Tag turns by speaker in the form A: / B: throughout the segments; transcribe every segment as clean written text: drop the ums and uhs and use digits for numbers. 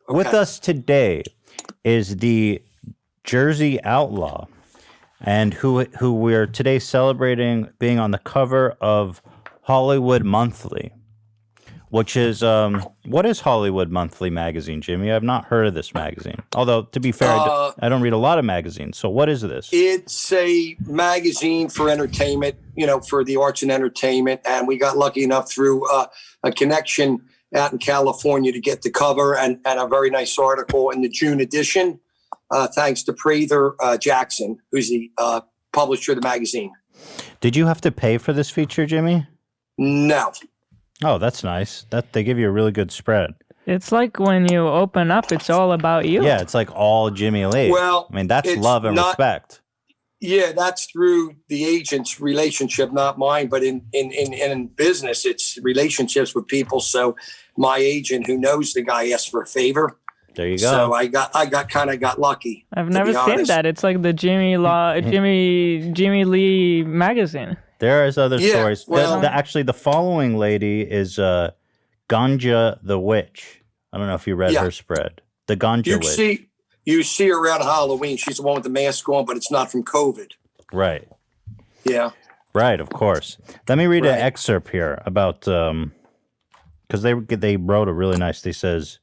A: With us today is the Jersey Outlaw, and who we're today celebrating being on the cover of Hollywood Monthly, which is what is Hollywood Monthly magazine, Jimmy? I've not heard of this magazine. Although, to be fair, I don't read a lot of magazines. So what is this?
B: It's a magazine for entertainment, for the arts and entertainment. And we got lucky enough through a connection out in California to get the cover and a very nice article in the June edition, thanks to Prather Jackson, who's the publisher of the magazine. Did
A: you have to pay for this feature, Jimmy?
B: No.
A: Oh, that's nice. They give you a really good spread.
C: It's like when you open up, it's all about you.
A: Yeah, it's like all Jimmie Lee.
B: Well,
A: I mean, that's love and respect.
B: Yeah, that's through the agent's relationship, not mine. But in business, it's relationships with people. So my agent, who knows the guy, asked for a favor.
A: There you go.
B: So I got lucky.
C: I've never seen that. It's like the Jimmie Lee magazine.
A: There is other stories. Well, actually, the following lady is Ganja the Witch. I don't know if you read her spread. The Ganja Witch.
B: You see her around Halloween. She's the one with the mask on, but it's not from COVID.
A: Right.
B: Yeah.
A: Right, of course. Let me read an excerpt here about, because they wrote a really nice, they says,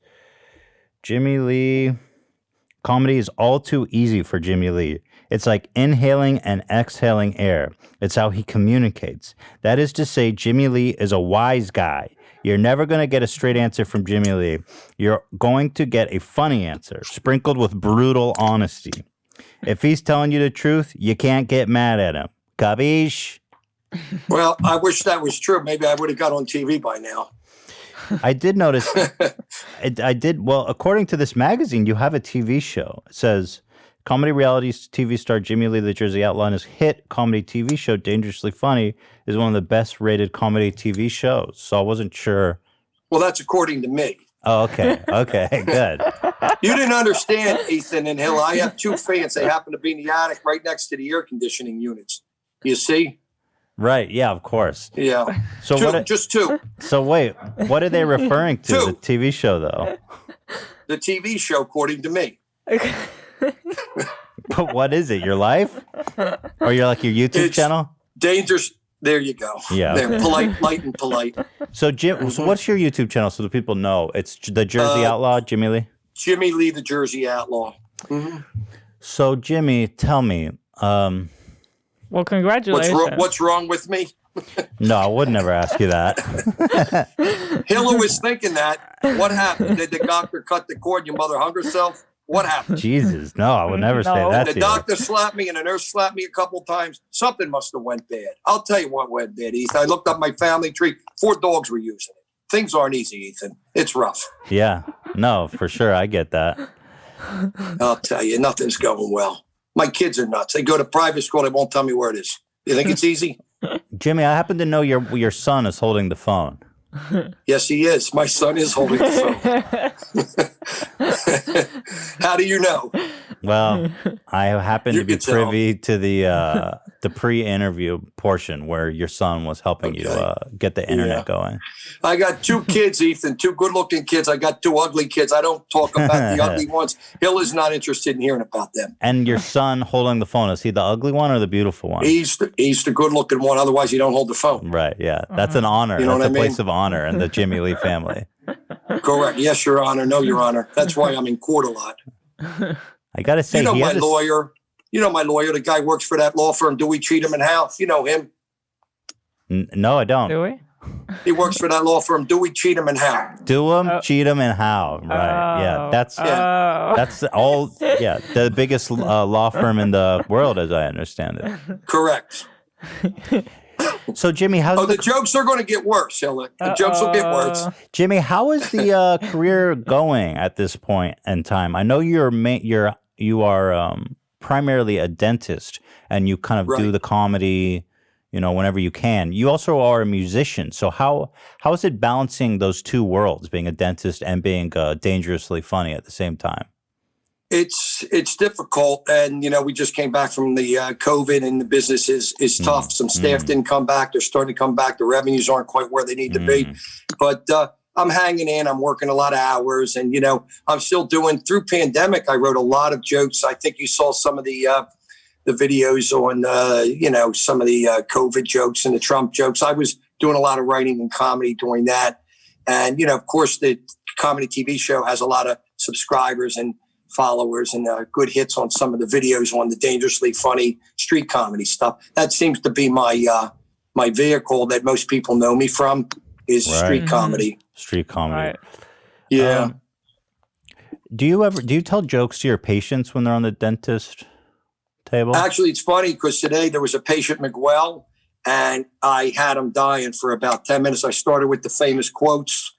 A: Jimmie Lee, comedy is all too easy for Jimmie Lee. It's like inhaling and exhaling air. It's how he communicates. That is to say, Jimmie Lee is a wise guy. You're never going to get a straight answer from Jimmie Lee. You're going to get a funny answer, sprinkled with brutal honesty. If he's telling you the truth, you can't get mad at him. Capiche?
B: Well, I wish that was true. Maybe I would have got on TV by now.
A: I did notice. Well, according to this magazine, you have a TV show. It says, comedy reality TV star Jimmie Lee, the Jersey Outlaw, and his hit comedy TV show, Dangerously Funny, is one of the best rated comedy TV shows. So I wasn't sure.
B: Well, that's according to me.
A: Oh, okay. Okay, good.
B: You didn't understand, Ethan and Hila. I have two fans. They happen to be in the attic right next to the air conditioning units. You see?
A: Right. Yeah, of course.
B: Yeah.
A: So
B: just two.
A: So wait, what are they referring to? The TV show, though?
B: The TV show, according to me.
A: But what is it? Your life? Or your YouTube channel?
B: Dangerous. There you go.
A: Yeah.
B: They're polite, light, and polite.
A: So, so what's your YouTube channel so the people know? It's the Jersey Outlaw, Jimmie Lee?
B: Jimmie Lee, the Jersey Outlaw. Mm-hmm.
A: So, Jimmy, tell me.
C: Well, congratulations.
B: What's wrong with me?
A: No, I would never ask you that.
B: Hila was thinking that. What happened? Did the doctor cut the cord? Your mother hung herself? What happened?
A: Jesus, no, I would never say that.
B: The doctor slapped me and the nurse slapped me a couple times. Something must have went bad. I'll tell you what went bad, Ethan. I looked up my family tree. 4 dogs were using it. Things aren't easy, Ethan. It's rough.
A: Yeah, no, for sure. I get that.
B: I'll tell you, nothing's going well. My kids are nuts. They go to private school. They won't tell me where it is. You think it's easy?
A: Jimmy, I happen to know your son is holding the phone.
B: Yes, he is. My son is holding the phone. How do you know?
A: Well, I happen to be privy to the pre-interview portion where your son was helping you get the internet going.
B: I got 2 kids, Ethan, 2 good-looking kids. I got 2 ugly kids. I don't talk about the ugly ones. Hila's not interested in hearing about them.
A: And your son holding the phone, is he the ugly one or the beautiful one?
B: He's the good-looking one. Otherwise, you don't hold the phone.
A: Right, yeah. That's an honor.
B: You know
A: That's
B: what I mean?
A: Place of honor in the Jimmie Lee family.
B: Correct. Yes, Your Honor. No, Your Honor. That's why I'm in court a lot.
A: I got to say,
B: you know my lawyer. You know my lawyer. The guy works for that law firm. Do we cheat him and how? You know him.
A: No, I don't.
C: Do we?
B: He works for that law firm. Do we cheat him and how?
A: Do him, cheat him, and how? Right? Yeah, that's all. Yeah, the biggest law firm in the world, as I understand it.
B: Correct.
A: So, Jimmy, how's
B: the jokes are going to get worse, Hila. The jokes will get worse.
A: Jimmy, how is the career going at this point in time? I know you are primarily a dentist, and you kind of do the comedy, whenever you can. You also are a musician. So how is it balancing those two worlds, being a dentist and being dangerously funny at the same time?
B: It's difficult, and we just came back from the COVID, and the business is tough. Some staff didn't come back; they're starting to come back. The revenues aren't quite where they need to be, but I'm hanging in. I'm working a lot of hours, and I'm still doing. Through pandemic, I wrote a lot of jokes. I think you saw some of the videos on some of the COVID jokes and the Trump jokes. I was doing a lot of writing and comedy during that, and of course, the comedy TV show has a lot of subscribers and followers and good hits on some of the videos on the dangerously funny street comedy stuff. That seems to be my my vehicle that most people know me from is street comedy.
A: Street comedy.
C: Right.
B: Yeah.
A: Do you tell jokes to your patients when they're on the dentist table?
B: Actually, it's funny because today there was a patient, Miguel, and I had him dying for about 10 minutes. I started with the famous quotes,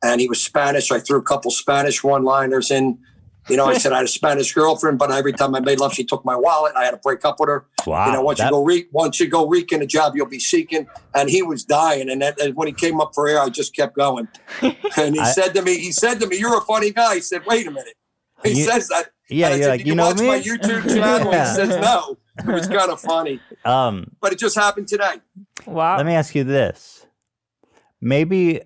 B: and he was Spanish. I threw a couple Spanish one-liners in. I said I had a Spanish girlfriend, but every time I made love, she took my wallet. I had to break up with her.
A: Wow.
B: Once you go reeking a job, you'll be seeking. And he was dying. And when he came up for air, I just kept going. And he said to me, "You're a funny guy." I said, "Wait a minute." He says that.
A: Yeah,
B: and I
A: you're
B: said,
A: like,
B: "Did you watch my YouTube channel?"
A: Yeah.
B: He says, "No." It was kind of funny. But it just happened today.
C: Wow.
A: Let me ask you this. Maybe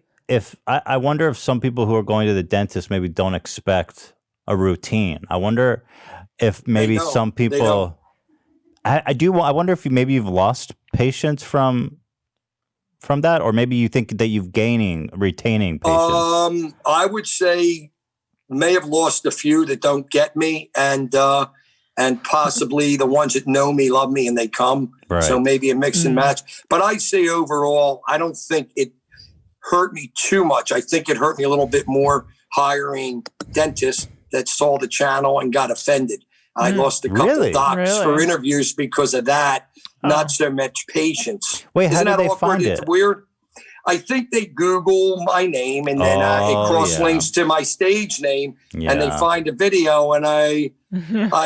A: I wonder if some people who are going to the dentist maybe don't expect a routine. I wonder if maybe some people. I wonder if you've lost patience from that, or maybe you think that you've retaining patience.
B: I would say may have lost a few that don't get me, and possibly the ones that know me, love me, and they come.
A: Right.
B: So maybe a mix and match. But I'd say overall, I don't think it hurt me too much. I think it hurt me a little bit more hiring dentists that saw the channel and got offended. I lost a couple docs for interviews because of that. Not so much patience.
A: Wait, how did they find it?
B: It's weird. I think they Google my name and then it cross links to my stage name, and they find a video, and I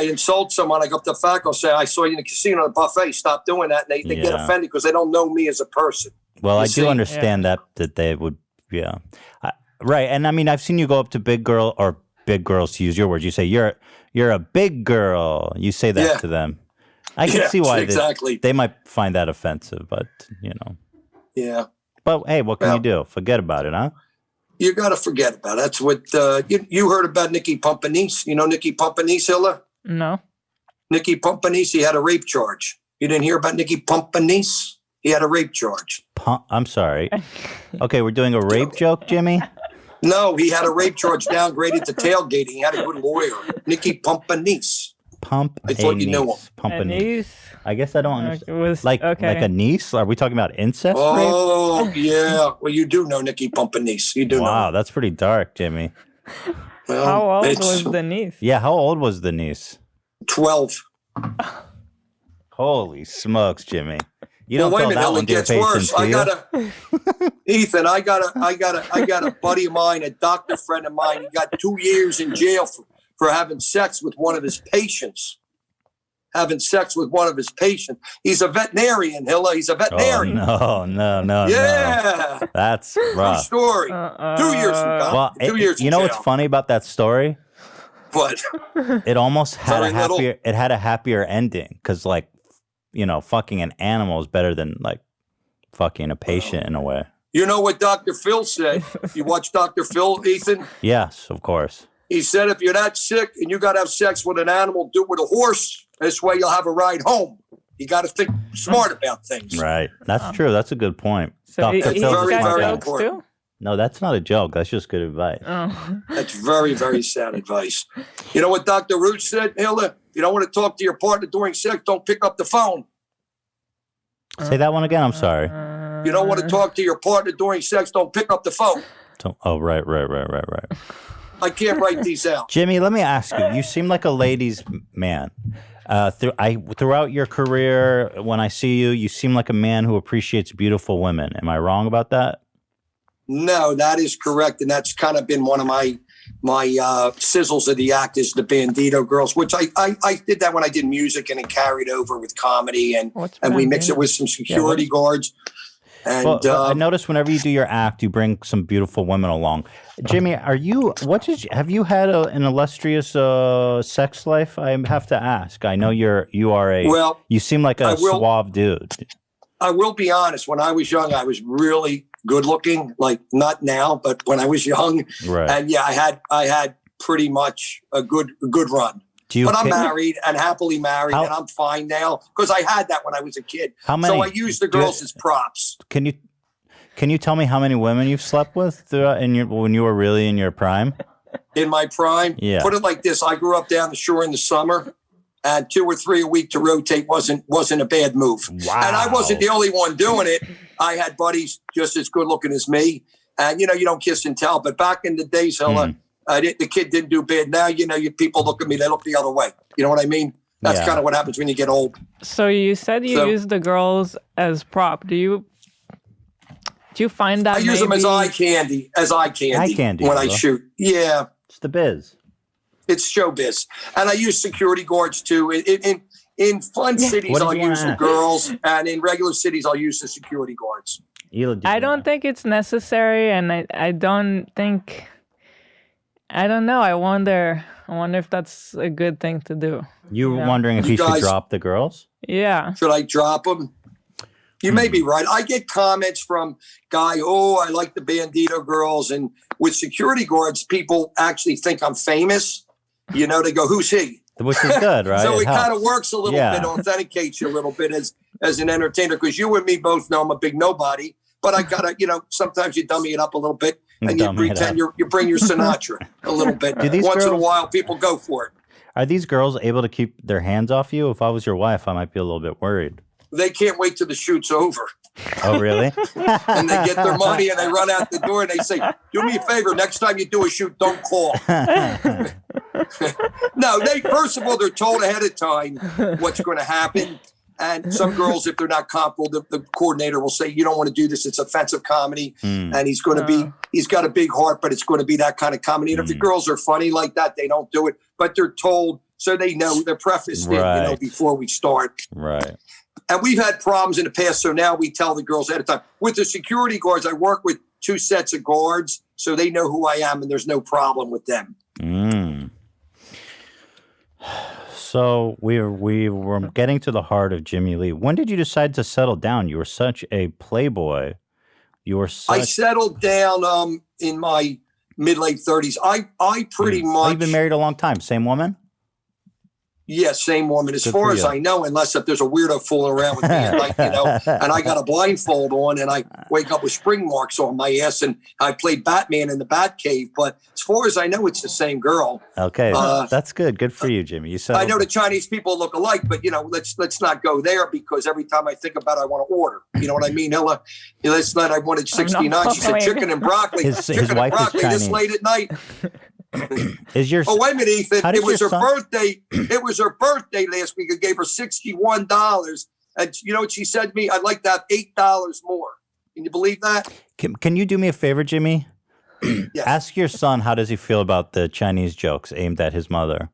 B: insult someone. I go up to the faculty, say, "I saw you in the casino at the buffet. Stop doing that." And they get offended because they don't know me as a person.
A: Well, I do understand that they would, right. And I mean, I've seen you go up to big girls, to use your words. You say you're a big girl. You say that to them. I can see why they might find that offensive, but
B: Yeah.
A: But hey, what can you do? Forget about it, huh?
B: You got to forget about it. That's what you heard about Nicky Pumpanese. You know Nicky Pumpanese, Hila?
C: No.
B: Nicky Pumpanese, he had a rape charge. You didn't hear about Nicky Pumpanese? He had a rape charge.
A: I'm sorry. Okay, we're doing a rape joke, Jimmy?
B: No, he had a rape charge downgraded to tailgating. He had a good lawyer, Nicky Pumpanese. I thought you knew him.
A: Pumpanese. I guess I don't understand. Like a niece? Are we talking about incest?
B: Oh, yeah. Well, you do know Nicky Pumpanese. You do know.
A: Wow, that's pretty dark, Jimmy.
B: Well,
C: how old was the niece?
A: Yeah, how old was the niece?
B: 12.
A: Holy smokes, Jimmy. You don't
B: wait a
A: tell
B: minute,
A: that one
B: it
A: to your
B: gets
A: patients,
B: worse. Ethan, I got a buddy of mine, a doctor friend of mine. He got 2 years in jail for having sex with one of his patients. He's a veterinarian, Hila. He's a veterinarian.
A: Oh, no.
B: Yeah.
A: No. That's rough.
B: True story. 2 years in jail.
A: Well,
B: 2 years in
A: you know
B: jail.
A: what's funny about that story?
B: What?
A: It almost had
B: Very little.
A: it had a happier ending because, like, fucking an animal is better than like fucking a patient in a way.
B: You know what Dr. Phil said? You watch Dr. Phil, Ethan?
A: Yes, of course.
B: He said, if you're that sick and you got to have sex with an animal, do it with a horse. This way you'll have a ride home. You got to think smart about things.
A: Right. That's true. That's a good point.
C: So
A: Dr.
C: he's
A: Phil's
B: very,
C: got
B: very
C: jokes
B: important.
C: too?
A: No, that's not a joke. That's just good advice.
C: Oh.
B: That's very, very sad advice. You know what Dr. Root said, Hila? You don't want to talk to your partner during sex, don't pick up the phone.
A: Say that one again. I'm sorry.
B: You don't want to talk to your partner during sex, don't pick up the phone.
A: Right.
B: I can't write these out.
A: Jimmy, let me ask you. You seem like a ladies' man. Throughout your career, when I see you, you seem like a man who appreciates beautiful women. Am I wrong about that?
B: No, that is correct. And that's kind of been one of my sizzles of the act is the Bandito girls, which I did that when I did music, and it carried over with comedy, and we mix it with some security guards. And
A: I noticed whenever you do your act, you bring some beautiful women along. Jimmy, have you had an illustrious sex life? I have to ask. I know you seem like a suave dude.
B: I will be honest. When I was young, I was really good looking, like not now, but when I was young.
A: Right.
B: And yeah, I had pretty much a good run. But I'm married and happily married, and I'm fine now because I had that when I was a kid.
A: How many?
B: So I use the girls as props.
A: Can you tell me how many women you've slept with when you were really in your prime?
B: In my prime?
A: Yeah.
B: Put it like this. I grew up down the shore in the summer, and 2 or 3 a week to rotate wasn't a bad move.
A: Wow.
B: And I wasn't the only one doing it. I had buddies just as good looking as me. And, you don't kiss and tell. But back in the days, Hila, the kid didn't do bad. Now, people look at me, they look the other way. You know what I mean? That's kind of what happens when you get old.
C: So you said you use the girls as prop. Do you find that
B: I use them as eye candy. When I shoot. Yeah.
A: It's the biz.
B: It's showbiz. And I use security guards too. In fun cities, I'll use the girls. And in regular cities, I'll use the security guards.
C: I don't think it's necessary. And I don't think... I don't know. I wonder if that's a good thing to do.
A: You were wondering if you should drop the girls?
C: Yeah.
B: Should I drop them? You may be right. I get comments from I like the Bandito girls. And with security guards, people actually think I'm famous. They go, who's he?
A: Which is good, right?
B: So it kind of works a little bit, authenticates you a little bit as an entertainer. Because you and me both know I'm a big nobody. But I got to, sometimes you dummy it up a little bit. And you pretend you bring your Sinatra a little bit. Once in a while, people go for it.
A: Are these girls able to keep their hands off you? If I was your wife, I might be a little bit worried.
B: They can't wait till the shoot's over.
A: Oh, really?
B: And they get their money and they run out the door and they say, do me a favor, next time you do a shoot, don't call. No, first of all, they're told ahead of time what's going to happen. And some girls, if they're not comfortable, the coordinator will say, you don't want to do this. It's offensive comedy. And he's got a big heart, but it's going to be that kind of comedy. And if the girls are funny like that, they don't do it. But they're told, so they know, they're prefaced in, before we start.
A: Right.
B: And we've had problems in the past, so now we tell the girls ahead of time. With the security guards, I work with 2 sets of guards, so they know who I am, and there's no problem with them.
A: So we were getting to the heart of Jimmie Lee. When did you decide to settle down? You were such a playboy. I settled
B: down in my mid-late 30s. I pretty much...
A: You've been married a long time. Same woman?
B: Yes, same woman. As far as I know, unless if there's a weirdo fooling around with me at night, and I got a blindfold on and I wake up with spring marks on my ass and I played Batman in the Batcave. But as far as I know, it's the same girl.
A: Okay, that's good. Good for you, Jimmy.
B: I know the Chinese people look alike, but let's not go there because every time I think about it, I want to order. You know what I mean, Hila? Last night I wanted 69. She said chicken and broccoli.
A: His wife is Chinese.
B: This late at night.
A: Is your
B: wait a minute, Ethan. It was her birthday. It was her birthday last week. I gave her $61, and you know what she said to me? I'd like to have $8 more. Can you believe that?
A: Can you do me a favor, Jimmy?
B: Yes.
A: Ask your son how does he feel about the Chinese jokes aimed at his mother.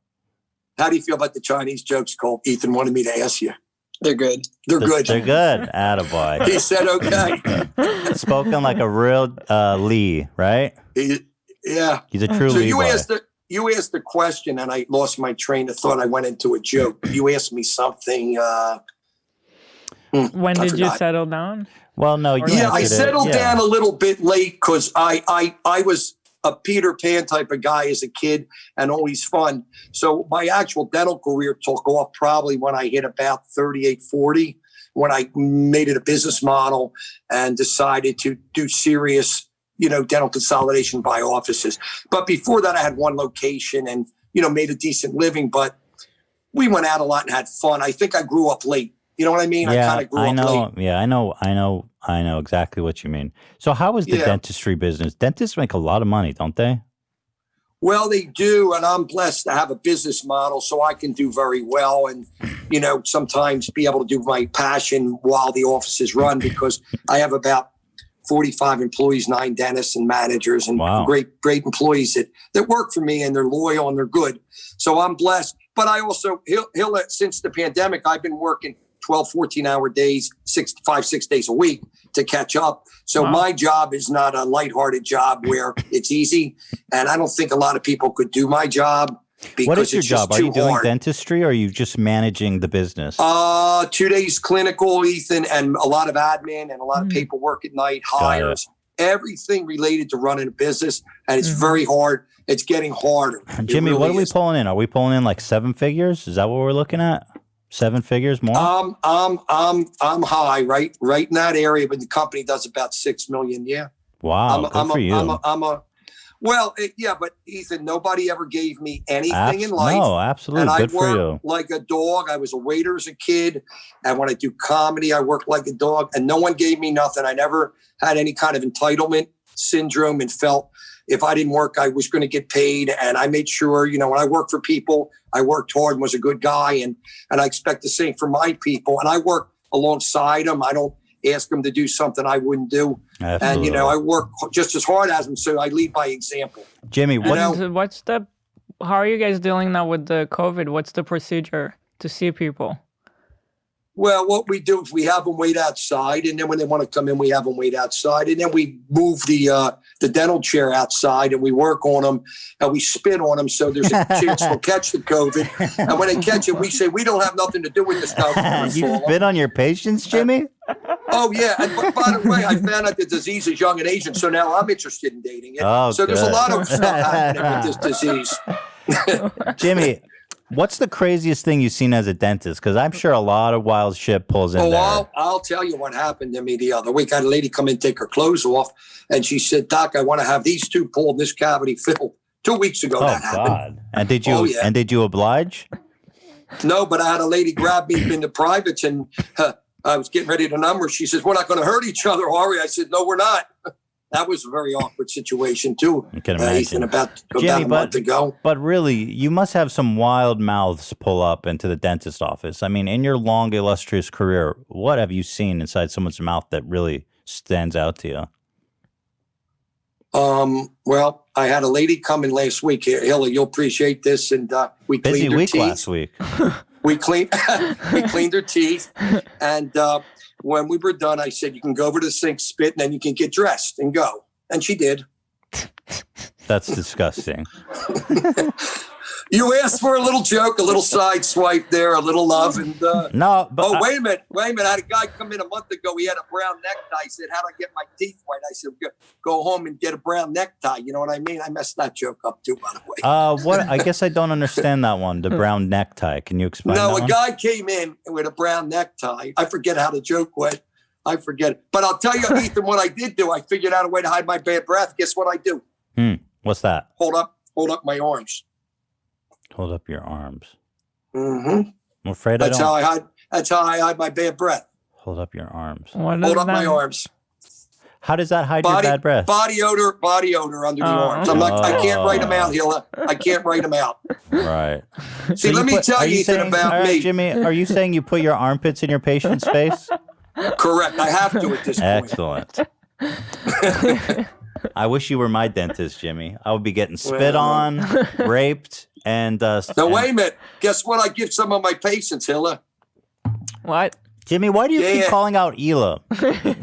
B: How do you feel about the Chinese jokes, Cole? Ethan wanted me to ask you.
D: They're good.
B: They're good.
A: They're good. Attaboy.
B: He said okay.
A: Spoken like a real Lee, right?
B: Yeah.
A: He's a true Lee boy.
B: You asked the question, and I lost my train of thought. I went into a joke. You asked me something.
C: When did you settle down?
A: Well, no.
B: I settled down a little bit late because I was a Peter Pan type of guy as a kid and always fun. So my actual dental career took off probably when I hit about 38, 40, when I made it a business model and decided to do serious dental consolidation by offices. But before that, I had one location and, made a decent living. But we went out a lot and had fun. I think I grew up late. You know what I mean?
A: Yeah,
B: I kind of grew up late.
A: Yeah, I know exactly what you mean. So how is the dentistry business? Dentists make a lot of money, don't they?
B: Well, they do. And I'm blessed to have a business model so I can do very well and, sometimes be able to do my passion while the offices run because I have about 45 employees, 9 dentists and managers and great employees that work for me and they're loyal and they're good. So I'm blessed. But I also, since the pandemic, I've been working 12, 14-hour days, 6 days a week to catch up. So my job is not a lighthearted job where it's easy. And I don't think a lot of people could do my job.
A: What is your job? Are you doing
B: hard.
A: Dentistry or are you just managing the business?
B: 2 days clinical, Ethan, and a lot of admin and a lot of paperwork at night, hires. everything related to running a business, and it's very hard. It's getting harder.
A: Jimmy, what are we pulling in? Are we pulling in like 7 figures? Is that what we're looking at? 7 figures more?
B: I'm high, right in that area, but the company does about 6 million. Yeah.
A: Wow, good for you.
B: But Ethan, nobody ever gave me anything in life.
A: No, absolutely.
B: And
A: good for you.
B: I worked like a dog. I was a waiter as a kid. And when I do comedy, I worked like a dog. And no one gave me nothing. I never had any kind of entitlement syndrome and felt if I didn't work, I was going to get paid. And I made sure, you know, when I worked for people, I worked hard and was a good guy. And I expect the same for my people. And I work alongside them. I don't ask them to do something I wouldn't do. Absolutely. And, you know, I work just as hard as them. So I lead by example.
A: Jimmy,
C: how are you guys dealing now with the COVID? What's the procedure to see people?
B: Well, what we do is we have them wait outside, and then when they want to come in, we have them wait outside, and then we move the dental chair outside, and we work on them, and we spit on them, so there's a chance they'll catch the COVID. And when they catch it, we say we don't have nothing to do with this stuff.
A: You spit on your patients, Jimmy?
B: Oh yeah, and by the way, I found out the disease is young and Asian, so now I'm interested in dating it. Oh, so there's a lot of stuff happening with this disease.
A: Jimmy. What's the craziest thing you've seen as a dentist? Because I'm sure a lot of wild shit pulls in there.
B: I'll tell you what happened to me the other week. I had a lady come in, take her clothes off, and she said, "Doc, I want to have these two pulled, this cavity filled." 2 weeks ago that happened.
A: And did you? And did you oblige?
B: No, but I had a lady grab me in the privates, and I was getting ready to number. She says, "We're not going to hurt each other, are we?" I said, "No, we're not." That was a very awkward situation, too.
A: I can imagine.
B: Ethan, about a month ago.
A: But really, you must have some wild mouths pull up into the dentist office. I mean, in your long, illustrious career, what have you seen inside someone's mouth that really stands out to you?
B: Well, I had a lady come in last week. Hila, you'll appreciate this. And we cleaned her teeth. Busy week
A: last week.
B: We cleaned her teeth. And when we were done, I said, "You can go over to the sink, spit, and then you can get dressed and go." And she did.
A: That's disgusting.
B: You asked for a little joke, a little side swipe there, a little love. And
A: no, but
B: wait a minute. I had a guy come in a month ago. He had a brown necktie. He said, "How do I get my teeth white?" I said, "Go home and get a brown necktie." You know what I mean? I messed that joke up too, by the way.
A: What? I guess I don't understand that one. The brown necktie. Can you explain?
B: No,
A: that
B: a guy came in with a brown necktie. I forget how the joke went. I forget it. But I'll tell you, Ethan, what I did do. I figured out a way to hide my bad breath. Guess what I do?
A: What's that?
B: Hold up my arms.
A: Hold up your arms.
B: Mm-hmm.
A: I'm afraid
B: that's how I hide my bad breath.
A: Hold up your arms.
B: Hold up my arms.
A: How does that hide your bad breath?
B: Body odor under the arms. I can't write them out, Hila. I can't write them out.
A: Right.
B: See, let me tell you, Ethan, about me.
A: Jimmy, are you saying you put your armpits in your patient's face?
B: Correct. I have to at this point.
A: Excellent. I wish you were my dentist, Jimmy. I would be getting spit on, raped, and
B: now wait a minute. Guess what? I give some of my patients, Hila.
C: What?
A: Jimmy, why do you keep calling out Hila?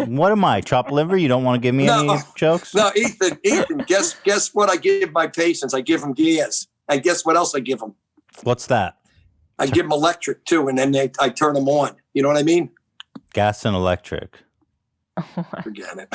A: What am I, chopped liver? You don't want to give me any jokes?
B: No, Ethan. Guess what I give my patients? I give them gas. And guess what else I give them?
A: What's that?
B: I give them electric too, and then I turn them on. You know what I mean?
A: Gas and electric.
B: Forget it.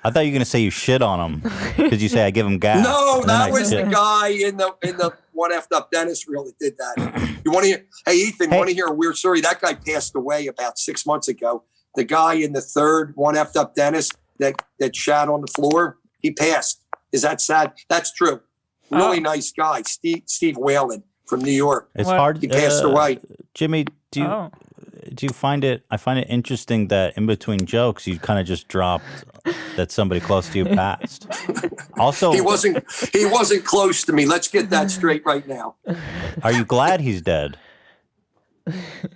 A: I thought you were going to say you shit on them because you say I give them gas.
B: No, that was the guy in the one effed up Dentistry that did that. You want to hear? Hey, Ethan, want to hear a weird story? That guy passed away about 6 months ago. The guy in the third one effed up dentist that shat on the floor, he passed. Is that sad? That's true. Really nice guy, Steve Whalen from New York.
A: It's hard.
B: He passed away.
A: Jimmy, do you find it? I find it interesting that in between jokes, you kind of just dropped that somebody close to you passed. Also,
B: he wasn't close to me. Let's get that straight right now.
A: Are you glad he's dead?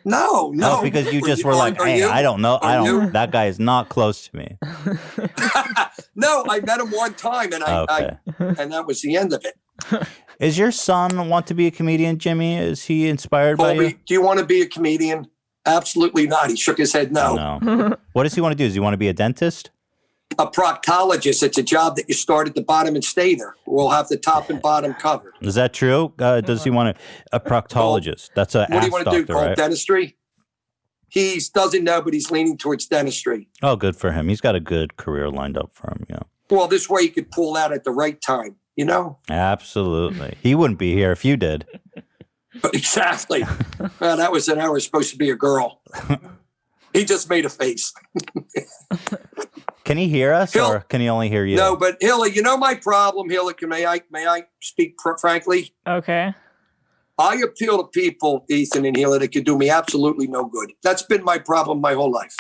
B: No,
A: because you just were like, "Hey, I don't know. That guy is not close to me."
B: No, I met him one time, and and that was the end of it.
A: Is your son want to be a comedian, Jimmy? Is he inspired by you?
B: Do you want to be a comedian? Absolutely not. He shook his head no.
A: What does he want to do? Does he want to be a dentist?
B: A proctologist. It's a job that you start at the bottom and stay there. We'll have the top and bottom covered.
A: Is that true? Does he want a proctologist? That's a
B: what do you want to do? Call
A: right?
B: Dentistry? He doesn't know, but he's leaning towards dentistry.
A: Oh, good for him. He's got a good career lined up for him. Yeah.
B: Well, this way he could pull out at the right time, you know?
A: Absolutely. He wouldn't be here if you did.
B: Exactly. Well, that was an hour supposed to be a girl. He just made a face.
A: Can he hear us, or can he only hear you?
B: No, but Hila, you know my problem, Hila. May I speak frankly?
C: Okay.
B: I appeal to people, Ethan and Hila, that could do me absolutely no good. That's been my problem my whole life.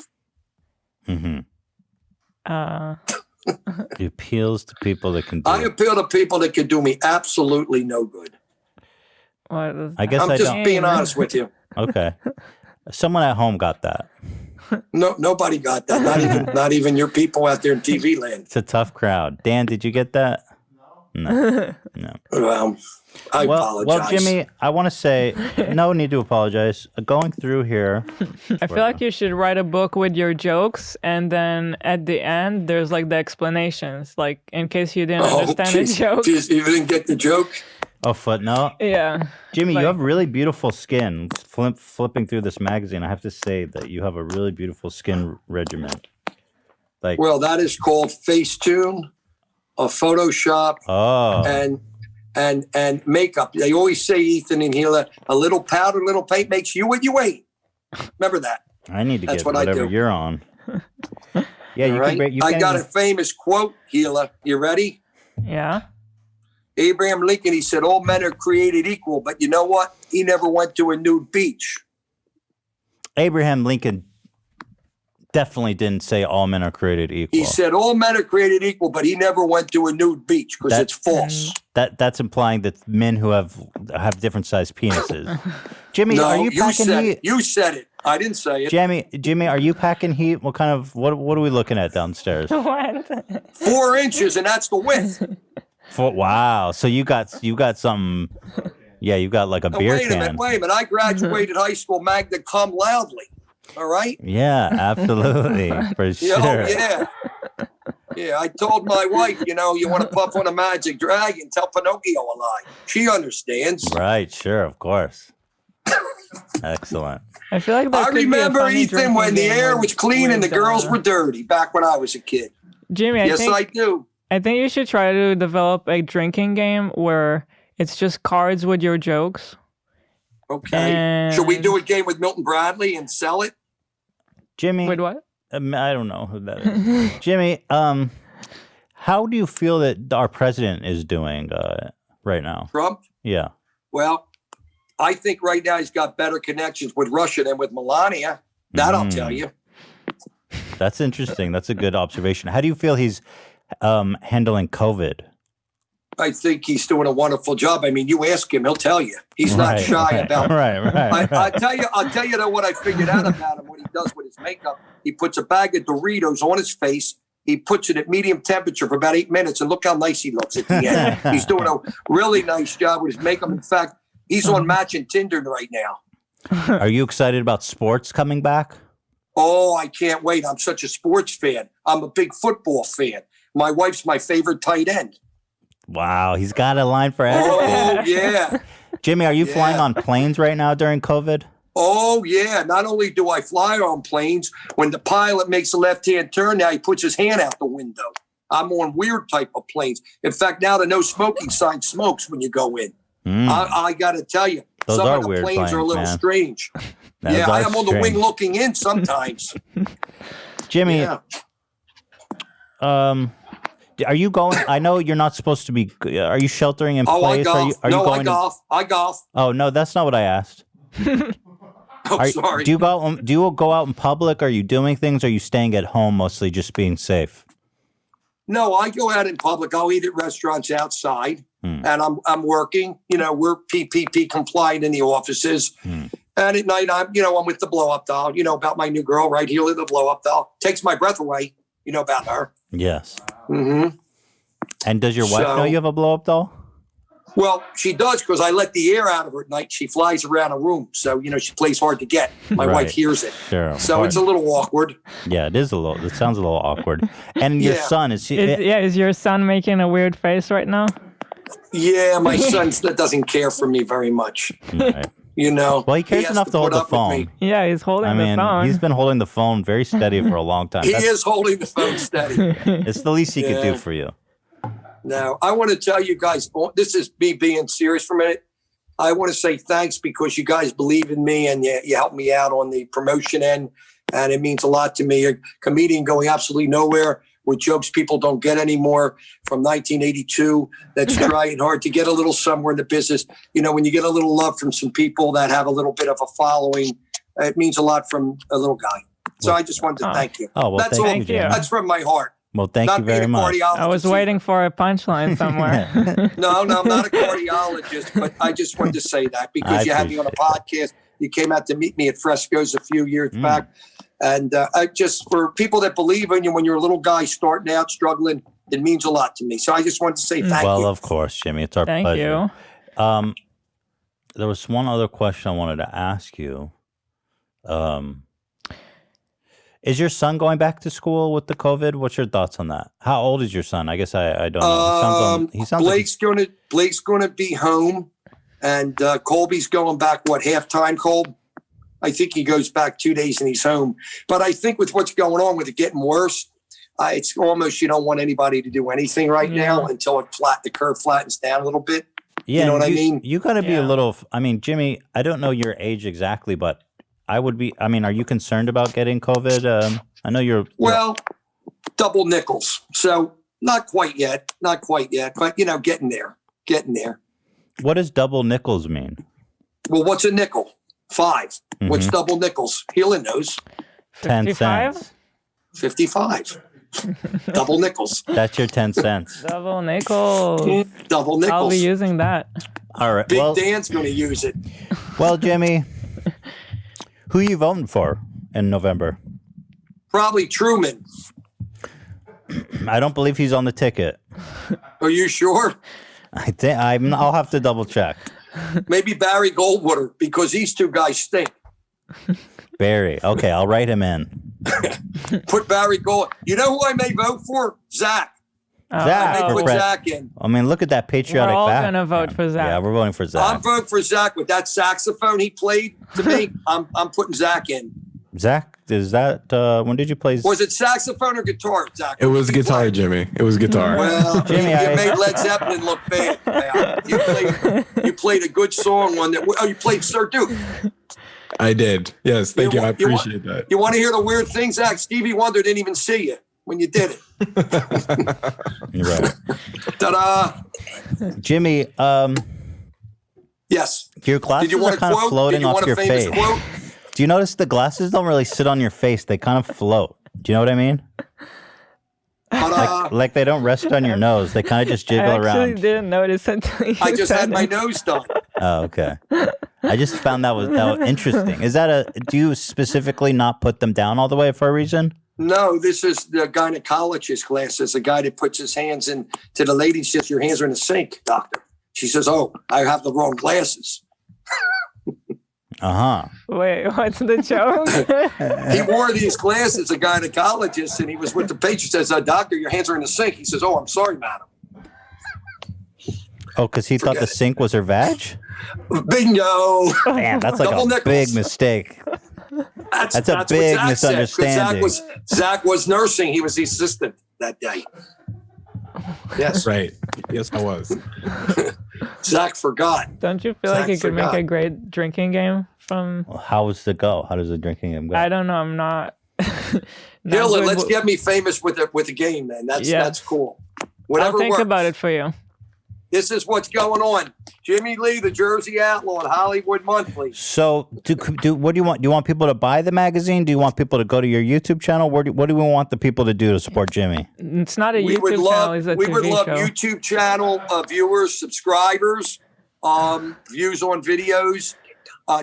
A: Mm-hmm. He appeals to people that can do
B: I appeal to people that can do me absolutely no good.
A: I guess
B: I'm just being honest with you.
A: Okay. Someone at home got that.
B: No, nobody got that. Not even your people out there in TV land.
A: It's a tough crowd. Dan, did you get that? No.
B: Well, I apologize.
A: Well, Jimmy, I want to say no need to apologize. Going through here,
C: I feel like you should write a book with your jokes, and then at the end, there's like the explanations, like in case you didn't understand the joke.
B: Geez, you didn't get the joke?
A: Oh, footnote?
C: Yeah.
A: Jimmy, you have really beautiful skin. Flipping through this magazine, I have to say that you have a really beautiful skin regimen.
B: Well, that is called Facetune, a Photoshop, and makeup. They always say, Ethan and Hila, a little powder, a little paint makes you what you ain't. Remember that.
A: I need to get whatever you're on. Yeah, you
B: right?
A: can.
B: I got a famous quote, Hila. You ready?
C: Yeah.
B: Abraham Lincoln, he said, all men are created equal, but you know what? He never went to a nude beach.
A: Abraham Lincoln definitely didn't say all men are created equal.
B: He said all men are created equal, but he never went to a nude beach because it's false.
A: That's implying that men who have different sized penises. Jimmy,
B: no,
A: are you packing heat?
B: You said it. I didn't say it.
A: Jimmy, are you packing heat? What are we looking at downstairs?
C: What?
B: 4 inches, and that's the width.
A: Wow. So you got something. Yeah, you got like a beer can.
B: Wait a minute. I graduated high school magna cum loudly. All right?
A: Yeah, absolutely. For sure.
B: Yeah. Yeah, I told my wife, you want to puff on a magic dragon, tell Pinocchio a lie. She understands.
A: Right, sure, of course. Excellent.
C: I feel like
B: I remember, Ethan, when the air was clean and the girls were dirty back when I was a kid.
C: Jimmy,
B: I do.
C: I think you should try to develop a drinking game where it's just cards with your jokes.
B: Okay. Should we do a game with Milton Bradley and sell it?
A: Jimmy.
C: With what?
A: I don't know who that is. Jimmy, how do you feel that our president is doing right now?
B: Trump?
A: Yeah.
B: Well, I think right now he's got better connections with Russia than with Melania. That I'll tell you.
A: That's interesting. That's a good observation. How do you feel he's handling COVID?
B: I think he's doing a wonderful job. I mean, you ask him, he'll tell you. He's not shy about it.
A: Right.
B: I'll tell you though what I figured out about him, what he does with his makeup. He puts a bag of Doritos on his face. He puts it at medium temperature for about 8 minutes, and look how nice he looks at the end. He's doing a really nice job with his makeup. In fact, he's on Match and Tinder right now.
A: Are you excited about sports coming back?
B: Oh, I can't wait. I'm such a sports fan. I'm a big football fan. My wife's my favorite tight end.
A: Wow, he's got a line for everything.
B: Oh, yeah.
A: Jimmy, are you flying on planes right now during COVID?
B: Oh, yeah. Not only do I fly on planes, when the pilot makes a left-hand turn, now he puts his hand out the window. I'm on weird type of planes. In fact, now the no smoking sign smokes when you go in. I got to tell you,
A: those
B: some
A: are
B: of the
A: weird
B: planes are a little strange.
A: Yeah,
B: I am on the wing looking in sometimes.
A: Jimmy, are you going? I know you're not supposed to be. Are you sheltering in place?
B: I golf. I golf.
A: Oh no, that's not what I asked.
B: Sorry.
A: Do you go out in public? Are you doing things? Or are you staying at home mostly, just being safe?
B: No, I go out in public. I'll eat at restaurants outside, and I'm working. We're PPP compliant in the offices. And at night, I'm with the blow up doll. About my new girl, right? Hila, the blow up doll, takes my breath away. You know about her.
A: Yes.
B: Mm-hmm.
A: And does your wife know you have a blow up doll?
B: Well, she does, because I let the air out of her at night. She flies around a room, so she plays hard to get. My wife hears it, so it's a little awkward.
A: Yeah, it is a little. It sounds a little awkward. And your son is?
C: Is your son making a weird face right now?
B: Yeah, my son doesn't care for me very much.
A: Right.
B: You know,
A: Well, he cares
B: has
A: enough to hold
B: put
A: the
B: up with me.
A: phone.
C: Yeah, he's holding
A: I
C: the
A: mean,
C: phone.
A: he's been holding the phone very steady for a long time.
B: He is holding the phone steady.
A: It's the least he could do
B: Yeah.
A: for you.
B: Now, I want to tell you guys, this is me being serious for a minute. I want to say thanks because you guys believe in me and you help me out on the promotion end. And it means a lot to me. A comedian going absolutely nowhere with jokes people don't get anymore from 1982. That's trying hard to get a little somewhere in the business. You know, when you get a little love from some people that have a little bit of a following, it means a lot from a little guy. So I just wanted to thank you.
A: Oh, well,
B: That's
A: thank
B: all.
A: you, Jimmy.
B: That's from my heart.
A: Well, thank
B: Not
A: you very
B: being a
A: much.
B: cardiologist
C: I was waiting for a punchline somewhere.
B: No, I'm not a cardiologist, but I just wanted to say that because you had me on a podcast. You came out to meet me at Fresco's a few years back. And I just, for people that believe in you when you're a little guy starting out, struggling, it means a lot to me. So I just wanted to say thank you.
A: Well, of course, Jimmy. It's our
C: Thank
A: pleasure.
C: you.
A: There was one other question I wanted to ask you. Is your son going back to school with the COVID? What's your thoughts on that? How old is your son? I guess I don't know. He sounds
B: Blake's gonna be home, and Colby's going back. What, halftime, Colby? I think he goes back 2 days and he's home. But I think with what's going on with it getting worse, it's almost you don't want anybody to do anything right now until the curve flattens down a little bit.
A: Yeah,
B: you know what I mean?
A: You got to be a little. I mean, Jimmy, I don't know your age exactly, but I would be. I mean, are you concerned about getting COVID? I know you're.
B: Well, double nickels. So not quite yet, but getting there.
A: What does double nickels mean?
B: Well, what's a nickel? 5.
A: Mm-hmm.
B: What's double nickels? Hila knows.
A: 10
C: 55?
A: cents.
B: 55. Double nickels.
A: That's your 10 cents.
C: Double nickel.
B: Double nickels.
C: I'll be using that.
A: All right.
B: Big
A: Well,
B: Dan's going to use it.
A: well, Jimmy, who you voting for in November?
B: Probably Truman.
A: I don't believe he's on the ticket.
B: Are you sure?
A: I think I'll have to double check.
B: Maybe Barry Goldwater, because these two guys stink.
A: Barry. Okay, I'll write him in.
B: Put Barry Gold. You know who I may vote for? Zach.
A: Zach.
B: I may
A: for
B: put
A: Brett.
B: Zach in.
A: I mean, look at that patriotic
C: We're all
A: back.
C: gonna vote for Zach.
A: Yeah, we're voting for Zach.
B: I'm voting for Zach with that saxophone he played to me. I'm putting Zach in.
A: Zach, is that when did you play?
B: Was it saxophone or guitar, Zach?
D: It was guitar, Jimmy. It was guitar.
B: Well,
A: Jimmy,
B: you
A: I-
B: made Led Zeppelin look bad. You played a good song on that. Oh, you played Sir Duke.
D: I did. Yes, thank you. I
B: You wa-
D: appreciate that.
B: You want to hear the weird thing, Zach? Stevie Wonder didn't even see you when you did it.
A: You're right.
B: Ta-da!
A: Jimmy,
B: Yes.
A: your
B: Did
A: glasses
B: you want
A: are
B: a
A: kind
B: quote?
A: of floating
B: Did you
A: off
B: want
A: your
B: a famous
A: face.
B: quote?
A: Do you notice the glasses don't really sit on your face? They kind of float. Do you know what I mean?
B: Ta-da!
A: Like they don't rest on your nose. They kind of just
C: I
A: jiggle
C: actually
A: around.
C: didn't notice until you
B: I just
C: said
B: had my
C: it.
B: nose done.
A: Oh, okay. I just found that was interesting. Is that do you specifically not put them down all the way for a reason?
B: No, this is the gynecologist glasses. A guy that puts his hands in to the lady, says, "Your hands are in the sink, doctor." She says, "Oh, I have the wrong glasses."
A: Uh-huh.
C: Wait, what's the joke?
B: He wore these glasses, a gynecologist, and he was with the patient. Says, "Doctor, your hands are in the sink." He says, "Oh, I'm sorry, madam."
A: Oh, because he thought the
B: Forget it.
A: sink was her vag?
B: Bingo.
A: Man, that's like
B: Double
A: a
B: nickels.
A: big mistake.
B: That's
A: a
B: what
A: big
B: Zach said, 'cause
A: misunderstanding.
B: Zach was nursing. He was the assistant that day. Yes,
D: Right. Yes, I was.
B: Zach forgot.
C: Don't you feel like
B: Zach
C: you could make
B: forgot.
C: a great drinking game from?
A: Well, how does it go? How does the drinking game go?
C: I don't know. I'm not. not
B: Hila,
C: good
B: let's
C: with-
B: get me famous with the game, man. That's
C: Yes.
B: cool.
C: I'll
B: Whatever
C: think
B: works.
C: about it for you.
B: This is what's going on. Jimmie Lee, the Jersey Outlaw, and Hollywood Monthly.
A: So, what do you want? Do you want people to buy the magazine? Do you want people to go to your YouTube channel? What do we want the people to do to support Jimmy?
C: It's not a
B: We would
C: YouTube
B: love,
C: channel. It's a
B: we would
C: TV
B: love
C: show.
B: YouTube channel viewers, subscribers, views on videos,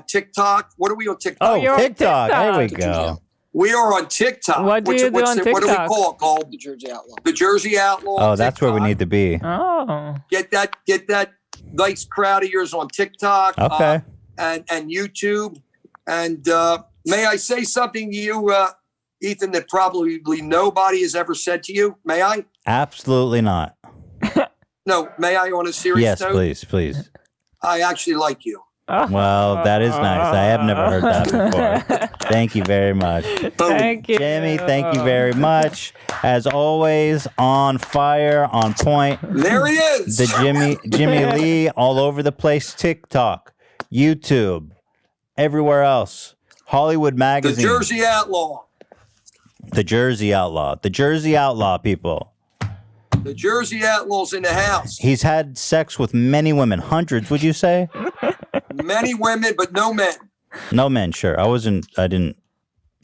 B: TikTok. What are we on TikTok?
A: Oh,
C: you're on
A: TikTok. There we
C: TikTok.
A: go.
B: We are on TikTok.
C: What do you do on
B: What do we
C: TikTok?
B: call it? Called the Jersey Outlaw. The Jersey Outlaw.
A: Oh,
B: on
A: that's where we
B: TikTok.
A: need to be.
C: Oh,
B: Get that nice crowd of yours on TikTok.
A: Okay.
B: And YouTube. And may I say something to you, Ethan, that probably nobody has ever said to you? May I?
A: Absolutely not.
B: No, may I on a serious
A: Yes,
B: note?
A: please.
B: I actually like you.
A: Well, that is nice. I have never heard that before. Thank you very much.
C: Thank you.
A: Jimmy, thank you very much. As always, on fire, on point.
B: There he is.
A: The Jimmie Lee all over the place. TikTok, YouTube, everywhere else. Hollywood
B: The
A: Magazine.
B: Jersey Outlaw.
A: The Jersey Outlaw. The Jersey Outlaw, people.
B: The Jersey Outlaw's in the house.
A: He's had sex with many women. Hundreds, would you say?
B: Many women, but no men.
A: No men, sure. I didn't.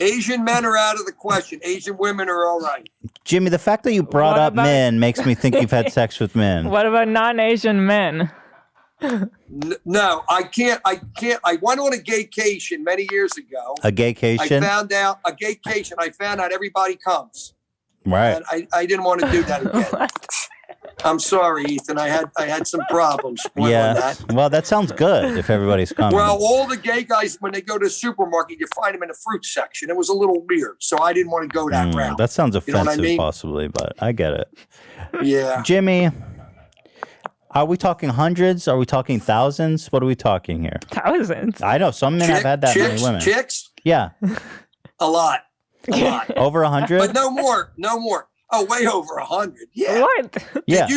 B: Asian men are out of the question. Asian women are all right.
A: Jimmy, the fact that you brought
C: What
A: up
C: about-
A: men makes me think you've had sex with men.
C: What about non-Asian men?
B: No, I can't. I went on a gaycation many years ago.
A: A
B: I
A: gaycation?
B: found out everybody comes.
A: Right.
B: And I didn't want to do that again. I'm sorry, Ethan. I had some problems on
A: Yeah.
B: that.
A: Well, that sounds good if everybody's coming.
B: Well, all the gay guys, when they go to the supermarket, you find them in the fruit section. It was a little weird, so I didn't want to go that route.
A: That sounds
B: You know
A: offensive,
B: what I mean?
A: possibly, but I get it.
B: Yeah.
A: Jimmy, are we talking hundreds? Are we talking thousands? What are we talking here?
C: Thousands.
A: I know some men have had that many women.
B: Chicks,
A: Yeah.
B: a lot.
A: Over 100?
B: But no more. Oh, way over 100. Yeah.
C: What?
A: Yeah.
B: Did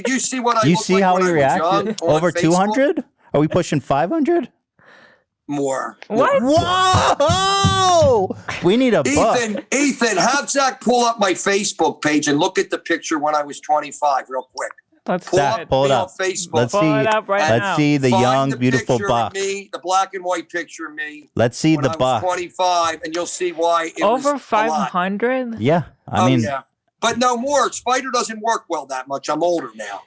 B: you see what I
A: You
B: looked
A: see
B: like
A: how
B: when
A: he
B: I was young
A: reacted?
B: on
A: Over
B: Facebook?
A: 200? Are we pushing 500?
B: More.
C: What?
A: Whoa! We need a buck.
B: Ethan, have Zach pull up my Facebook page and look at the picture when I was 25 real quick.
C: Let's
B: Pull
A: Zach,
B: up
A: pull it
B: me
A: up.
B: on Facebook.
A: Let's
C: Pull
A: see.
C: it up right
A: Let's
C: now.
A: see the
B: Find
A: young,
B: the
A: beautiful
B: picture
A: buck.
B: of me, the black and white picture of me
A: Let's see
B: when
A: the
B: I was
A: buck.
B: 25, and you'll see why it was
C: Over
B: a lot.
C: 500?
A: Yeah. I mean,
B: yeah. But no more. Spider doesn't work well that much. I'm older now.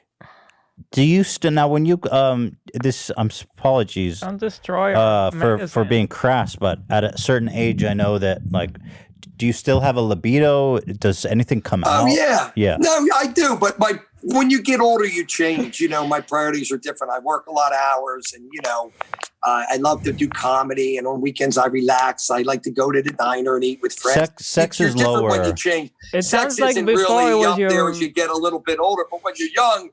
A: do you still now when you apologies
C: Don't destroy our
A: for
C: magazine.
A: being crass, but at a certain age I know that like do you still have a libido? Does anything come out?
B: Oh yeah.
A: Yeah.
B: No, I do. But when you get older, you change. You know, my priorities are different. I work a lot of hours, and I love to do comedy. And on weekends, I relax. I like to go to the diner and eat with friends.
A: Sex
B: You're
A: is
B: different when you
A: lower.
B: change.
C: It
B: Sex
C: sounds like
B: isn't
C: before
B: really
C: it was
B: up there
C: your...
B: as you get a little bit older. But when you're young,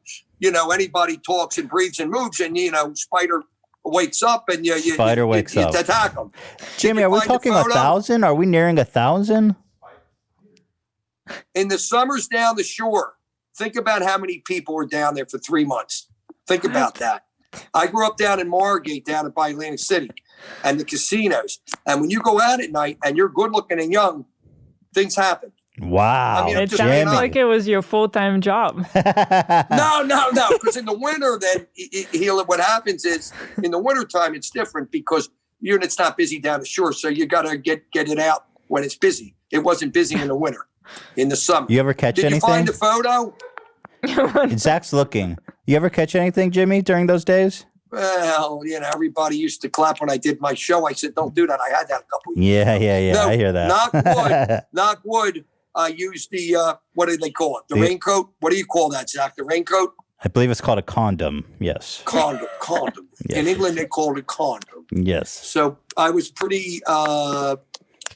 B: anybody talks and breathes and moves, and Spider wakes up, and you attack them.
A: Jimmy, are we talking 1,000? Are we nearing 1,000?
B: In the summers down the shore, think about how many people were down there for 3 months. Think about that. I grew up down in Margate, down by Atlantic City, and the casinos. And when you go out at night and you're good looking and young, things happen.
A: Wow.
B: I mean,
C: It
B: just
C: sounds
B: being
C: like it was your full-time job.
B: No. Because in the winter, then what happens is in the wintertime, it's different because it's not busy down the shore. So you got to get it out when it's busy. It wasn't busy in the winter. In the summer.
A: You ever catch
B: Did
A: anything?
B: you find a photo?
A: Zach's looking. You ever catch anything, Jimmy, during those days?
B: Well, everybody used to clap when I did my show. I said, don't do that. I had that a couple of years ago.
A: Yeah.
B: No,
A: I hear that.
B: Knock wood. I used the, what do they call it? The raincoat? What do you call that, Zach? The raincoat?
A: I believe it's called a condom. Yes.
B: Condom.
A: Yes.
B: In England, they called it condom.
A: Yes.
B: So I was pretty,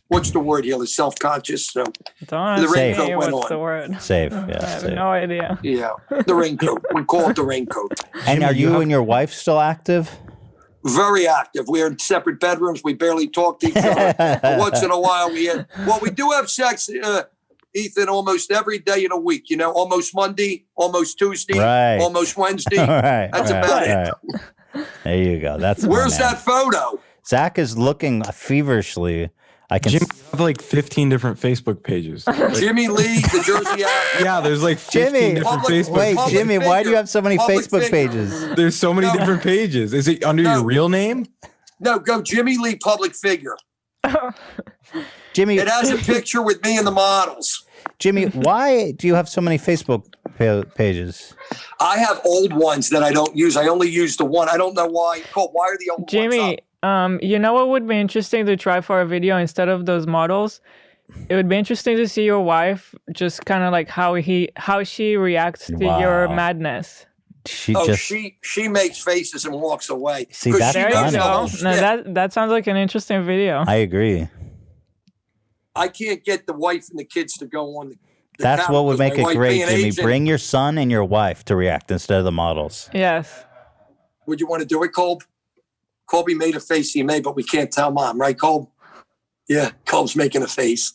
B: what's the word here? Self-conscious. So
C: Don't ask
B: The
C: me
B: raincoat went
C: what's
B: on.
C: the word.
A: Safe.
C: I
A: Yeah.
C: have
A: Safe.
C: no idea.
B: yeah, the raincoat. We call it the raincoat.
A: And are you and your wife still active?
B: Very active. We're in separate bedrooms. We barely talk to each other. But once in a while, we do have sex, Ethan, almost every day in a week. Almost Monday, almost Tuesday,
A: Right.
B: almost Wednesday.
A: All right.
B: That's about it.
A: Right. There you go. That's
B: Where's
A: my man.
B: that photo?
A: Zach is looking feverishly. I can.
D: Jimmy, you have like 15 different Facebook pages. Like,
B: Jimmie Lee, the Jersey Outlaw.
D: yeah, there's like 15
A: Jimmy,
D: different
B: Public-
D: Facebook
A: Wait,
B: Public
A: Jimmy, why do you
B: figure.
A: have so many
B: Public
A: Facebook
B: figure.
A: pages?
D: There's so many
B: No.
D: different pages. Is it under
B: No.
D: your real name?
B: No, go Jimmie Lee public figure.
A: Jimmy,
B: It has a picture with me and the models.
A: Jimmy, why do you have so many Facebook pages?
B: I have old ones that I don't use. I only use the one. I don't know why. Cole, why are the old ones
C: Jimmy,
B: up?
C: you know what would be interesting to try for a video instead of those models? It would be interesting to see your wife just kind of like how she reacts to your
A: Wow.
C: madness.
A: She
B: Oh,
A: just
B: she makes faces and walks away.
A: See,
B: 'Cause
A: that's
B: she
C: There
B: knows
C: you
B: the
C: go.
B: whole
C: Now
B: shit.
C: that sounds like an interesting video.
A: I agree.
B: I can't get the wife and the kids to go on the
A: That's
B: camera
A: what would
B: 'cause
A: make
B: my
A: it
B: wife
A: great,
B: being
A: Jimmy.
B: Asian-
A: Bring your son and your wife to react instead of the models.
C: Yes.
B: Would you want to do it, Cole? Colby made a face he made, but we can't tell Mom, right, Colby? Yeah, Colby's making a face.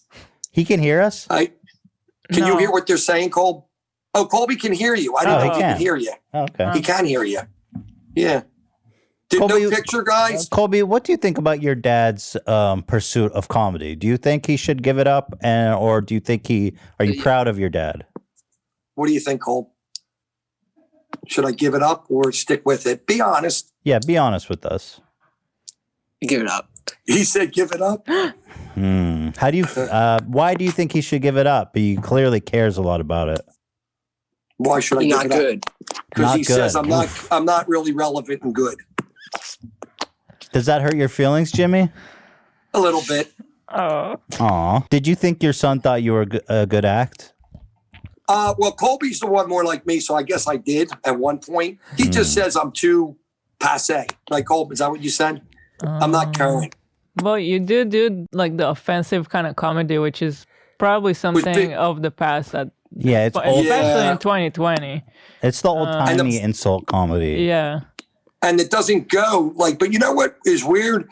A: He can hear us?
B: Can you hear what they're saying, Colby? Oh, Colby can hear you. I didn't think he could hear you.
A: Okay.
B: He can hear you. Yeah.
A: Colby,
B: no picture, guys?
A: Colby, what do you think about your dad's pursuit of comedy? Do you think he should give it up, or do you think are you proud of your dad?
B: What do you think, Cole? Should I give it up or stick with it? Be honest.
A: Yeah, be honest with us.
E: Give it up.
B: He said give it up?
A: How do you? Why do you think he should give it up? He clearly cares a lot about it.
B: Why should I give it
E: good.
B: up? Because he says I'm not really relevant and good.
A: Does that hurt your feelings, Jimmy?
B: A little bit.
C: Oh.
A: Aw. Did you think your son thought you were a good act?
B: Well, Colby's the one more like me, so I guess I did at one point. He just says I'm too passe. Like, Colby, is that what you said? I'm not current.
C: Well, you do like the offensive kind of comedy, which is probably something of the past.
A: Yeah, it's old.
C: Especially in 2020.
A: It's the old-timey insult comedy.
C: Yeah.
B: And it doesn't go like, but you know what is weird?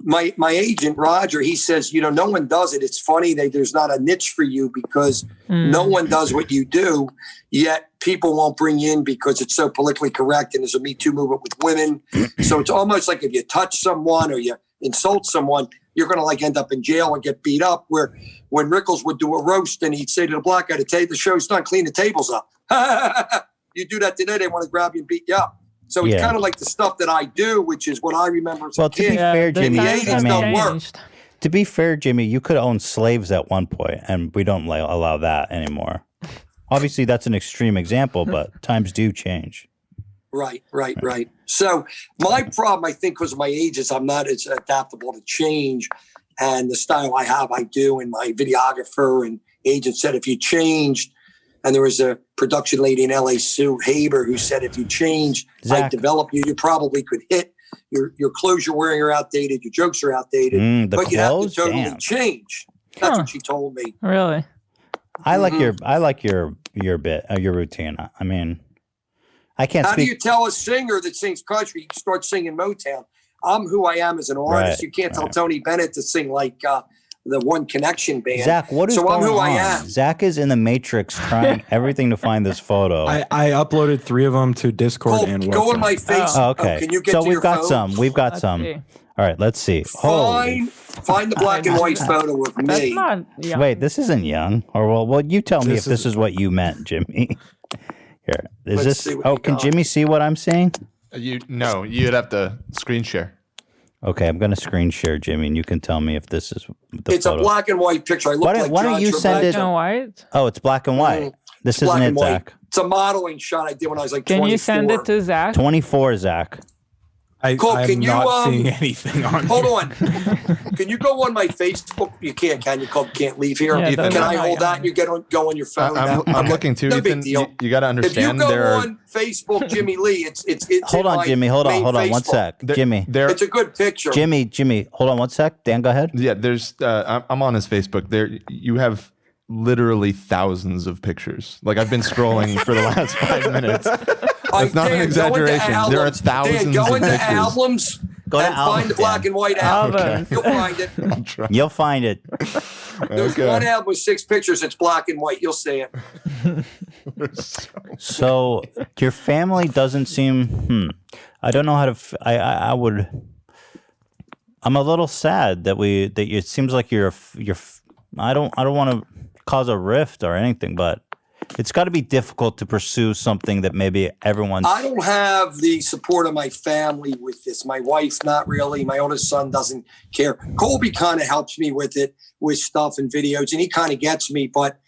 B: My agent, Roger, he says, no one does it. It's funny that there's not a niche for you because no one does what you do, yet people won't bring you in because it's so politically correct and there's a Me Too movement with women. So it's almost like if you touch someone or you insult someone, you're going to like end up in jail and get beat up. Where when Rickles would do a roast and he'd say to the black guy, the show's done, clean the tables up. You do that today, they want to grab you and beat you up. So it's kind of like the stuff that I do, which is what I remember as a kid.
A: To be fair, Jimmy,
B: To
A: be fair, Jimmy, you could own slaves at one point, and we don't allow that anymore. Obviously, that's an extreme example, but times do change.
B: Right. So my problem, I think, because of my age, is I'm not as adaptable to change. And the style I have, I do. And my videographer and agent said, if you changed, and there was a production lady in LA, Sue Haber, who said, if you change, I develop you, you probably could hit. Your clothes you're wearing are outdated. Your jokes are outdated. But you have to totally change. That's what she told me.
C: Really?
A: I like your bit, your routine. I mean, I can't
B: How
A: speak.
B: do you tell a singer that sings country, you start singing Motown? I'm who I am as an artist. You can't tell Tony Bennett to sing like the One Connection band.
A: Zach, what is going
B: I'm who
A: on?
B: I am.
A: Zach is in the Matrix trying everything to find this photo.
D: I uploaded 3 of them to Discord and WhatsApp.
B: Go on my face.
A: Oh, okay.
B: Can you get
A: so
B: to
A: we've
B: your
A: got
B: phone?
A: some. We've got some.
C: See.
A: All right, let's see.
B: Find the black and white photo of
C: That's
B: me.
C: not young.
A: Wait, this isn't young. Or well, you tell me if this is what you meant, Jimmy. Here, is
B: Let's see
A: this?
B: what
A: Oh,
B: you
A: can
B: got.
A: Jimmy see what I'm seeing?
F: You'd have to screen share.
A: Okay, I'm gonna screen share, Jimmy, and you can tell me if this is the
B: It's
A: photo.
B: a black and white picture. I look
A: Why don't-
B: like
A: why don't
B: John
A: you send it-
C: Black and white?
A: Oh, it's black and white. This isn't
B: black
A: it,
B: and white.
A: Zach.
B: It's a modeling shot I did when I was like
C: Can
B: 24.
C: you send it to Zach?
A: 24, Zach.
B: Cole,
D: I'm
B: can you,
D: not seeing anything on
B: Hold
D: here.
B: on. Can you go on my Facebook? You can't, can you? Cole, can't leave here.
C: Yeah,
F: Ethan,
B: Can I
C: that's
B: hold
C: not
B: that and you go on your phone?
F: I'm looking too.
B: No big
F: Ethan,
B: deal.
F: you got to
B: If you
F: understand
B: go
F: there are
B: on Facebook, Jimmie Lee, it's
A: Hold
B: in
A: on,
B: my
A: Jimmy. Hold on,
B: main
A: hold on. One
B: Facebook.
A: sec. Jimmy.
B: It's a good picture.
A: Jimmy, hold on one sec. Dan, go ahead.
F: Yeah, there's. I'm on his Facebook. There, you have literally thousands of pictures. Like I've been scrolling for the last 5 minutes. That's not an exaggeration. There are thousands
B: Dan, go
F: of
B: into
F: pictures.
B: albums.
A: Go to
B: and find
A: albums,
B: the black
A: Dan.
B: and white album.
C: Albums.
B: You'll find it.
A: You'll find it.
B: There's one album with 6 pictures. It's black and white. You'll see it.
A: So your family doesn't seem. I don't know how to. I would. I'm a little sad that it seems like you're. I don't want to cause a rift or anything, but it's got to be difficult to pursue something that maybe everyone's.
B: I don't have the support of my family with this. My wife, not really. My oldest son doesn't care. Colby kind of helps me with it, with stuff and videos, and he kind of gets me. But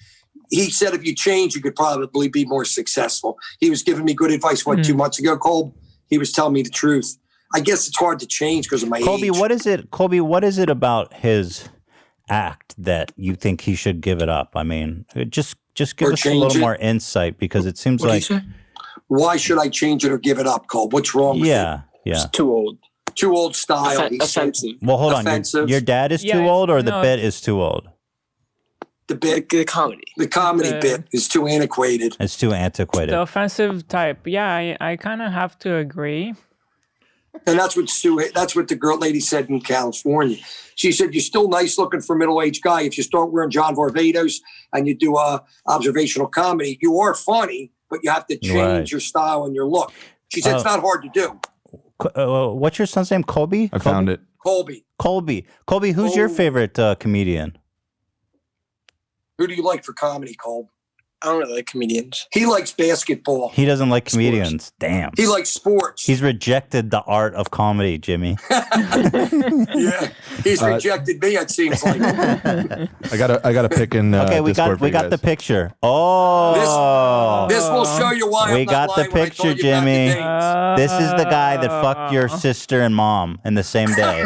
B: he said if you change, you could probably be more successful. He was giving me good advice, 2 months ago, Colby? He was telling me the truth. I guess it's hard to change because of my
A: Colby,
B: age.
A: what is it? Colby, what is it about his act that you think he should give it up? I mean, just give
B: Or
A: us a
B: change
A: little
B: it?
A: more insight because it seems
B: What
A: like.
B: did you say? Why should I change it or give it up, Colby? What's wrong with it?
A: Yeah.
E: It's too old.
B: Too old style. he said.
E: Offensive.
A: Well, hold on.
B: Offensive.
A: Your dad is
C: Yeah,
A: too old, or the
C: no,
A: bit is too old?
B: The bit,
E: The comedy.
B: the comedy bit is too antiquated.
A: It's too antiquated.
C: The offensive type. Yeah, I kind of have to agree.
B: And that's what that's what the girl lady said in California. She said, you're still nice looking for a middle-aged guy. If you start wearing John Varvatos and you do observational comedy, you are funny, but you have to change your style and your look. She said, it's not hard to do.
A: What's your son's name? Colby?
F: I found it.
B: Colby,
A: who's your favorite comedian?
B: Who do you like for comedy, Colby?
E: I don't really like comedians.
B: He likes basketball.
A: He doesn't like comedians. Damn.
B: He likes sports.
A: He's rejected the art of comedy, Jimmy.
B: Yeah, he's rejected me. It seems like.
F: I got a pick in.
A: Okay, we got the picture. Oh,
B: this will show you why.
A: We got the picture, Jimmy. This is the guy that fucked your sister and mom in the same day.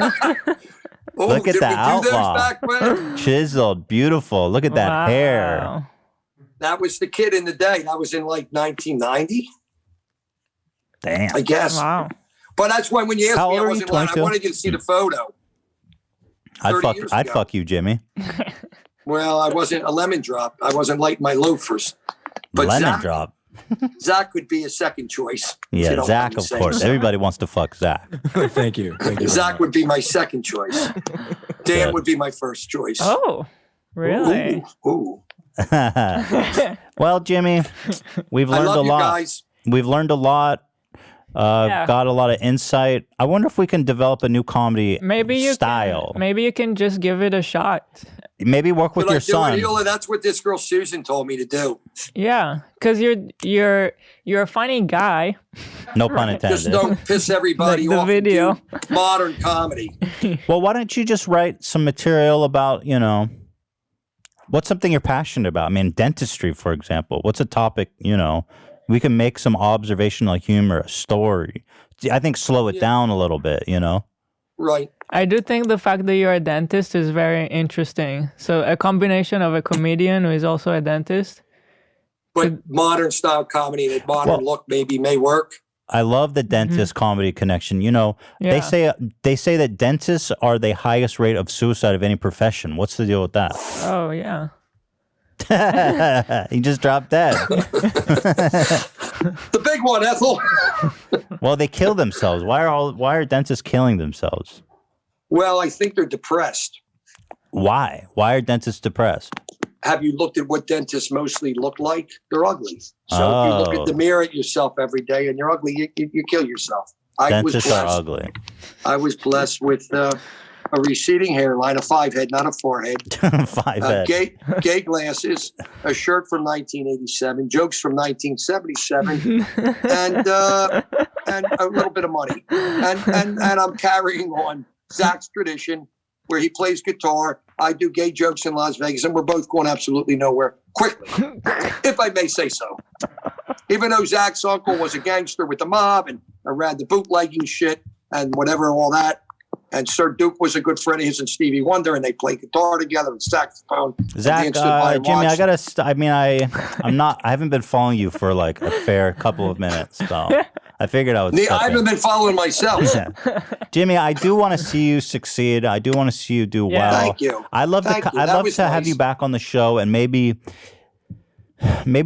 A: Look at the outlaw. Chiseled, beautiful. Look at that hair.
B: That was the kid in the day. That was in like 1990.
A: Damn.
B: I guess.
C: Wow.
B: But that's when you asked
A: How
B: me,
A: old
B: I
A: are you,
B: wasn't lying. I
A: 22?
B: wanted you to see the photo.
A: I'd fuck you, Jimmy.
B: Well, I wasn't a lemon drop. I wasn't lighting my loafers. But
A: Lemon drop.
B: Zach would be a second choice.
A: Yeah, Zach, of course. Everybody wants to fuck Zach.
D: Thank you. Thank you.
B: Zach would be my second choice. Dan would be my first choice.
C: Oh, really?
B: Ooh.
A: Well, Jimmy, we've learned a lot.
B: Guys.
A: We've learned a lot. Got a lot of insight. I wonder if we can develop a new comedy style.
C: Maybe you can just give it a shot.
A: Maybe work with your son.
B: That's what this girl Susan told me to do.
C: Yeah, because you're a funny guy.
A: No pun intended.
B: Just don't piss everybody
C: Like
B: off.
C: the video.
B: Modern comedy.
A: Well, why don't you just write some material about, what's something you're passionate about? I mean, dentistry, for example. What's a topic, we can make some observational humor, a story. I think slow it down a little bit,
B: Right.
C: I do think the fact that you're a dentist is very interesting. So a combination of a comedian who is also a dentist.
B: But modern style comedy, that modern look may work.
A: I love the dentist comedy connection. They say that dentists are the highest rate of suicide of any profession. What's the deal with that?
C: Oh, yeah.
A: He just dropped dead.
B: The big one, Ethel.
A: Well, they kill themselves. Why are dentists killing themselves?
B: Well, I think they're depressed.
A: Why? Why are dentists depressed?
B: Have you looked at what dentists mostly look like? They're ugly. So if you look at the mirror at yourself every day and you're ugly, you kill yourself.
A: Dentists are ugly.
B: I was blessed with a receding hairline, a 5-head, not a 4-head.
A: 5-head.
B: Gay glasses, a shirt from 1987, jokes from 1977, and a little bit of money. And I'm carrying on Zach's tradition where he plays guitar. I do gay jokes in Las Vegas, and we're both going absolutely nowhere quickly, if I may say so. Even though Zach's uncle was a gangster with the mob and ran the bootlegging shit and whatever, all that. And Sir Duke was a good friend of his and Stevie Wonder, and they played guitar together and saxophone.
A: Zach, Jimmy, I haven't been following you for like a fair couple of minutes, so I figured I would.
B: I haven't been following myself.
A: Jimmy, I do want to see you succeed. I do want to see you do well.
B: Thank you.
A: I'd love to have you back on the show and maybe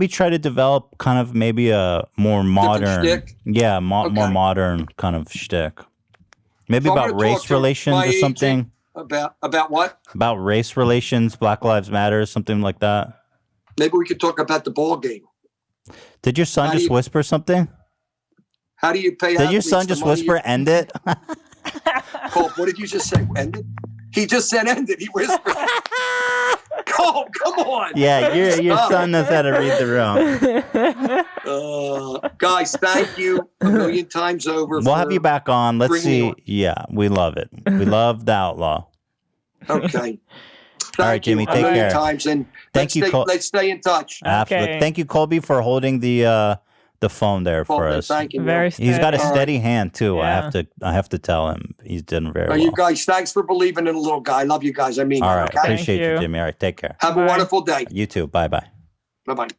A: try to develop kind of maybe a more modern, more modern kind of shtick. Maybe
B: So
A: about race relations or something.
B: About what?
A: About race relations, Black Lives Matter, something like that.
B: Maybe we could talk about the ball game.
A: Did your son just whisper something?
B: How do you pay?
A: Did your son just whisper, end it?
B: Cole, what did you just say? End it? He just said end it. He whispered. Cole, come on.
A: Yeah, your son knows how to read the room.
B: Guys, thank you a million times over.
A: We'll have you back on. Let's see.
B: On.
A: Yeah, we love it. We love the Outlaw.
B: Okay.
A: All right, Jimmy, take care.
B: Times, and
A: Thank you.
B: Let's stay in touch.
A: Absolutely.
C: Okay.
A: Thank you, Colby, for holding the phone there for us.
B: Thank you.
C: Very
A: He's got a
C: steady.
A: steady hand too.
C: Yeah.
A: I have to tell him he's done very well.
B: You guys, thanks for believing in a little guy. Love you guys. I mean,
A: All right,
B: okay?
A: appreciate you,
C: you.
A: Jimmy. All right, take care.
B: Have a wonderful day.
A: You too. Bye bye.
B: Bye bye.